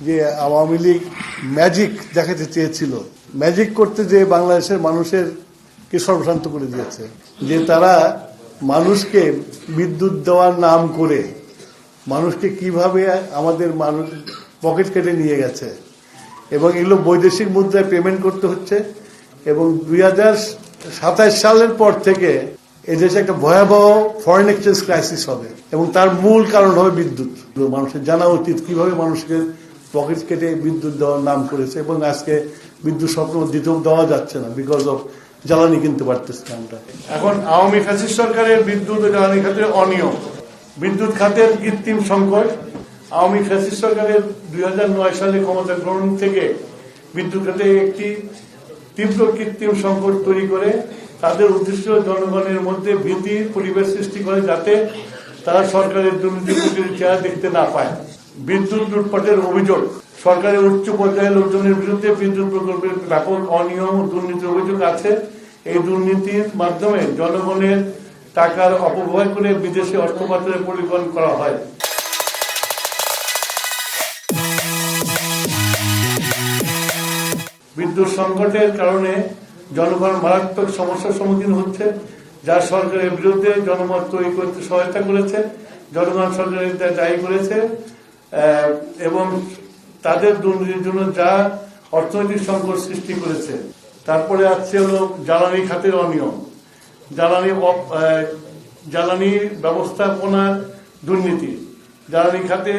যে আওয়ামী লীগ ম্যাজিক দেখাতে চেয়েছিল, ম্যাজিক করতে যে বাংলাদেশের মানুষের কে সর্বশান্ত করে দিয়েছে, যে তারা মানুষকে বিদ্যুৎ দেওয়ার নাম করে মানুষকে কিভাবে আমাদের মানুষ পকেট কেটে নিয়ে গেছে এবং এগুলো বৈদেশিক মুদ্রায় পেমেন্ট করতে হচ্ছে। এবং 2027 সালের পর থেকে এদেশে একটা ভয়াবহ ফরেন এক্সচেঞ্জ ক্রাইসিস হবে এবং তার মূল কারণ হবে বিদ্যুৎ। মানুষের জানা উচিত কিভাবে মানুষকে পকেট কেটে বিদ্যুৎ দেওয়ার নাম করেছে এবং আজকে বিদ্যুৎ স্বপ্ন দিতেও দেওয়া যাচ্ছে না, বিকজ অফ জ্বালানি কিনতে পারতেছে না আমরা। এখন আওয়ামী ফ্যাসিস্ট সরকারের বিদ্যুৎ ও জ্বালানি খাতের অনিয়ম, বিদ্যুৎ খাতের কৃত্রিম সংকট। আওয়ামী ফ্যাসিস্ট সরকারের 2009 সালে ক্ষমতা গ্রহণ থেকে বিদ্যুৎ খাতে একটি তীব্র কৃত্রিম সংকট তৈরি করে তাদের উদ্দেশ্য জনগণের মধ্যে ভীতির পরিবেশ সৃষ্টি করে, যাতে তারা সরকারের দুর্নীতির চেহারা দেখতে না পায়। বিদ্যুৎ লুটপাটের অভিযোগ, সরকারের উচ্চ পর্যায়ের লোকজনের বিরুদ্ধে বিদ্যুৎ প্রকল্পের ব্যাপক অনিয়ম ও দুর্নীতির অভিযোগ আছে। এই দুর্নীতির মাধ্যমে জনগণের টাকার অপব্যয় করে বিদেশে অর্থ পাচারের পরিকল্পনা করা হয়। বিদ্যুৎ সংকটের কারণে জনগণ মারাত্মক সমস্যার সম্মুখীন হচ্ছে, যা সরকারের বিরুদ্ধে জনমত তৈরি করতে সহায়তা করেছে। জনগণ সরকারের দায়ী করেছে এবং তাদের দুর্নীতির জন্য যা অর্থনৈতিক সংকট সৃষ্টি করেছে। তারপরে আসছে হলো জ্বালানি খাতের অনিয়ম, জ্বালানি ব্যবস্থাপনার দুর্নীতি। জ্বালানি খাতে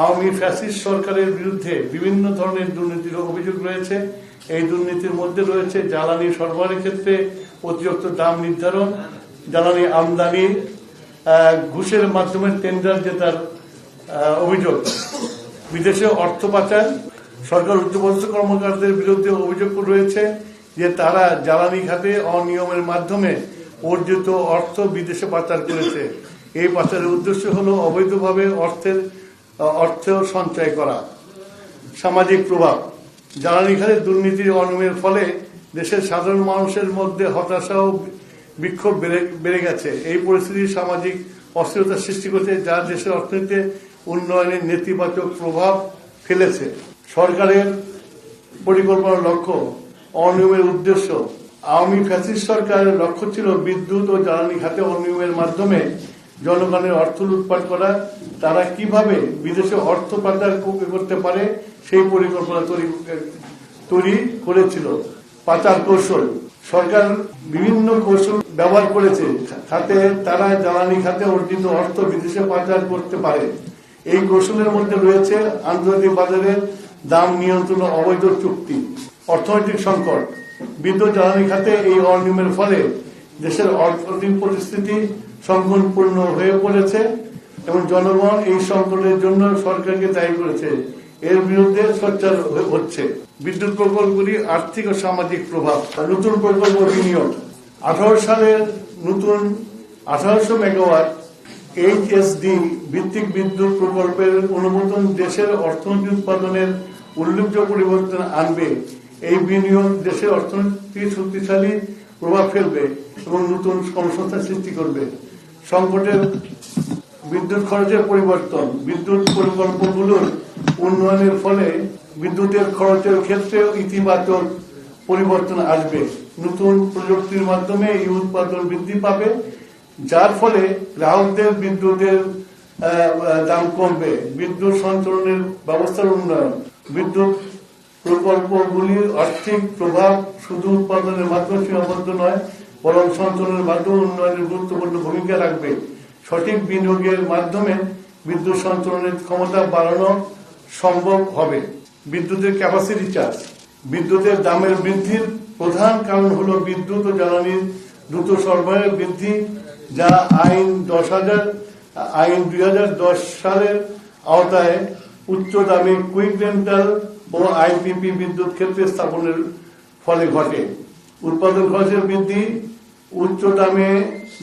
আওয়ামী ফ্যাসিস্ট সরকারের বিরুদ্ধে বিভিন্ন ধরনের দুর্নীতির অভিযোগ রয়েছে। এই দুর্নীতির মধ্যে রয়েছে জ্বালানি সরবরাহের ক্ষেত্রে অতিরিক্ত দাম নির্ধারণ, জ্বালানি আমদানি, ঘুষের মাধ্যমে টেন্ডার জেতার অভিযোগ, বিদেশে অর্থ পাচার। সরকার উচ্চপদস্থ কর্মকর্তাদের বিরুদ্ধে অভিযোগ রয়েছে যে তারা জ্বালানি খাতে অনিয়মের মাধ্যমে অর্জিত অর্থ বিদেশে পাচার করেছে। এই পাচারের উদ্দেশ্য হলো অবৈধভাবে অর্থ সঞ্চয় করা। সামাজিক প্রভাব, জ্বালানি খাতে দুর্নীতির অনিয়মের ফলে দেশের সাধারণ মানুষের মধ্যে হতাশা ও বিক্ষোভ বেড়ে গেছে। এই পরিস্থিতি সামাজিক অস্থিরতা সৃষ্টি করছে, যা দেশের অর্থনীতিতে উন্নয়নের নেতিবাচক প্রভাব ফেলেছে। সরকারের পরিকল্পনার লক্ষ্য, অনিয়মের উদ্দেশ্য। আওয়ামী ফ্যাসিস্ট সরকারের লক্ষ্য ছিল বিদ্যুৎ ও জ্বালানি খাতে অনিয়মের মাধ্যমে জনগণের অর্থ লুটপাট করা। তারা কিভাবে বিদেশে অর্থ পাচার করতে পারে সেই পরিকল্পনা তৈরি করেছিল। পাচার কৌশল, সরকার বিভিন্ন কৌশল ব্যবহার করেছে খাতে তারা জ্বালানি খাতে অর্জিত অর্থ বিদেশে পাচার করতে পারে। এই কৌশলের মধ্যে রয়েছে আন্তর্জাতিক বাজারে দাম নিয়ন্ত্রণ, অবৈধ চুক্তি। অর্থনৈতিক সংকট, বিদ্যুৎ জ্বালানি খাতে এই অনিয়মের ফলে দেশের অর্থনৈতিক পরিস্থিতি সংকটপূর্ণ হয়ে পড়েছে এবং জনগণ এই সংকটের জন্য সরকারকে দায়ী করেছে। এর বিরুদ্ধে সোচ্চার হচ্ছে। বিদ্যুৎ প্রকল্পগুলি আর্থিক ও সামাজিক প্রভাব। নতুন প্রকল্প বিনিয়োগ, 18 সালের নতুন 1800 মেগাওয়াট HSD ভিত্তিক বিদ্যুৎ প্রকল্পের অনুমোদন দেশের অর্থনীতি উৎপাদনের উল্লেখযোগ্য পরিবর্তন আনবে। এই বিনিয়োগ দেশের অর্থনীতি শক্তিশালী প্রভাব ফেলবে এবং নতুন কর্মসংস্থান সৃষ্টি করবে। সংকটের বিদ্যুৎ খরচের পরিবর্তন, বিদ্যুৎ প্রকল্পগুলোর উন্নয়নের ফলে বিদ্যুতের খরচের ক্ষেত্রেও ইতিবাচক পরিবর্তন আসবে। নতুন প্রযুক্তির মাধ্যমে এই উৎপাদন বৃদ্ধি পাবে, যার ফলে গ্রাহকদের বিদ্যুতের দাম কমবে। বিদ্যুৎ সঞ্চালনের ব্যবস্থার উন্নয়ন, বিদ্যুৎ প্রকল্পগুলির আর্থিক প্রভাব শুধু উৎপাদনের মাধ্যমে সীমাবদ্ধ নয়, বরং সঞ্চালনের মাধ্যমে উন্নয়নের গুরুত্বপূর্ণ ভূমিকা রাখবে। সঠিক বিনিয়োগের মাধ্যমে বিদ্যুৎ সঞ্চালনের ক্ষমতা বাড়ানো সম্ভব হবে। বিদ্যুতের ক্যাপাসিটি চার্জ, বিদ্যুতের দামের বৃদ্ধির প্রধান কারণ হল বিদ্যুৎ ও জ্বালানির দ্রুত সরবরাহের বৃদ্ধি, যা আইন 2010 সালের আওতায় উচ্চ দামে কুইক রেন্টাল ও IPP বিদ্যুৎ ক্ষেত্র স্থাপনের ফলে ঘটে। উৎপাদন খরচের বৃদ্ধি, উচ্চ দামে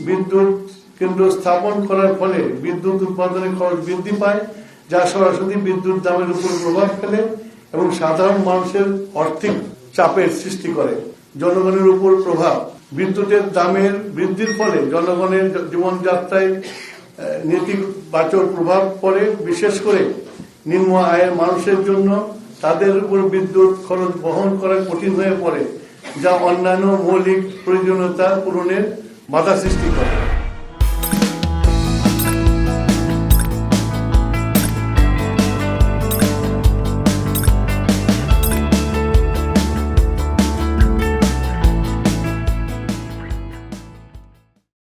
বিদ্যুৎ কেন্দ্র স্থাপন করার ফলে বিদ্যুৎ উৎপাদনের খরচ বৃদ্ধি পায়, যা সরাসরি বিদ্যুৎ দামের উপর প্রভাব ফেলে এবং সাধারণ মানুষের আর্থিক চাপের সৃষ্টি করে। জনগণের উপর প্রভাব, বিদ্যুতের দামের বৃদ্ধির ফলে জনগণের জীবনযাত্রায় নেতিবাচক প্রভাব পড়ে। বিশেষ করে নিম্ন আয়ের মানুষের জন্য তাদের উপর বিদ্যুৎ খরচ বহন করা কঠিন হয়ে পড়ে, যা অন্যান্য মৌলিক প্রয়োজনীয়তা পূরণের বাধা সৃষ্টি করে।